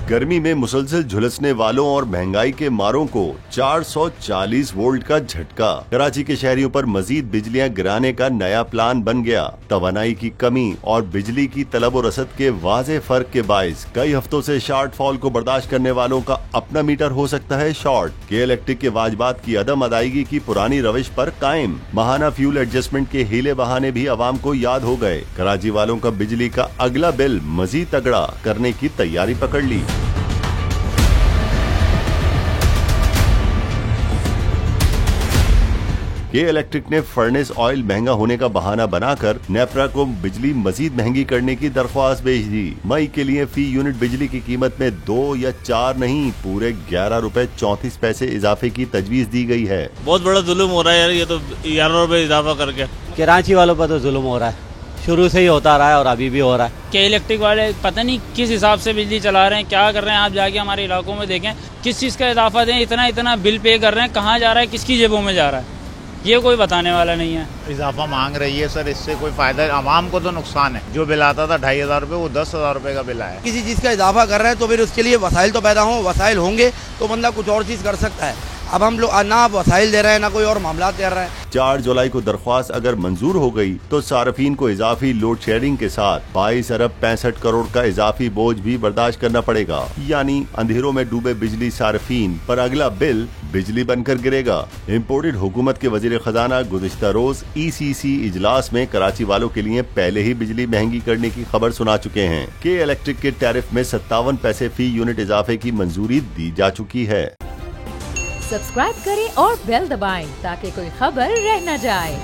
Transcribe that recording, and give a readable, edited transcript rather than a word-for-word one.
गर्मी में मुसलसल झुलसने वालों और महंगाई के मारों को 440 वोल्ट का झटका। कराची के शहरियों पर मजीद बिजलियां गिराने का नया प्लान बन गया। तवानाई की कमी और बिजली की तलब और रसद के वाज़े फर्क के बायस कई हफ्तों से शॉर्टफॉल को बर्दाश्त करने वालों का अपना मीटर हो सकता है शॉर्ट। के इलेक्ट्रिक के वाजिबात की अदम अदायगी की पुरानी रविश पर कायम। माहाना फ्यूल एडजस्टमेंट के हीले बहाने भी आवाम को याद हो गए। कराची वालों का बिजली का अगला बिल मजीद तगड़ा करने की तैयारी पकड़ ली। के इलेक्ट्रिक ने फर्नेस ऑयल महंगा होने का बहाना बनाकर नेपरा को बिजली मजीद महंगी करने की दरख्वास्त भेज दी। मई के लिए फी यूनिट बिजली की कीमत में 2 या 4 नहीं पूरे 11 रुपए 34 पैसे इजाफे की तजवीज दी गई है। बहुत बड़ा जुल्म हो रहा है यार, ये तो 11 रुपए इजाफा करके। कराची वालों पर तो जुल्म हो रहा है, शुरू से ही होता रहा है और अभी भी हो रहा है। के इलेक्ट्रिक वाले पता नहीं किस हिसाब से बिजली चला रहे हैं, क्या कर रहे हैं। आप जाके हमारे इलाकों में देखें किस चीज़ का इजाफा दें, इतना बिल पे कर रहे हैं, कहाँ जा रहा है, किसकी जेबों में जा रहा है, ये कोई बताने वाला नहीं है। इजाफा मांग रही है सर, इससे कोई फायदा है? आवाम को तो नुकसान है। जो बिल आता था 2500 रुपये वो 10,000 रुपये का बिल आया। किसी चीज़ का इजाफा कर रहे हैं तो फिर उसके लिए वसाइल तो पैदा हों, वसाइल होंगे तो बंदा कुछ और चीज़ कर सकता है। अब हम लोग ना वसाइल दे रहे हैं ना कोई और मामला कर रहे हैं। 4 जुलाई को दरख्वास्त अगर मंजूर हो गई तो सार्फिन को इजाफी लोड शेयरिंग के साथ 22 अरब 65 करोड़ का इजाफी बोझ भी बर्दाश्त करना पड़ेगा। यानी अंधेरों में डूबे बिजली सार्फिन पर अगला बिल बिजली बनकर गिरेगा। इम्पोर्टेड हुकूमत के वजीर खजाना गुज़िश्ता रोज ECC इजलास में कराची वालों के लिए पहले ही बिजली महंगी करने की खबर सुना चुके हैं। के इलेक्ट्रिक के टैरिफ में 57 पैसे फी यूनिट इजाफे की मंजूरी दी जा चुकी है। सब्सक्राइब करें और बेल दबाएं ताकि कोई खबर रह न जाए।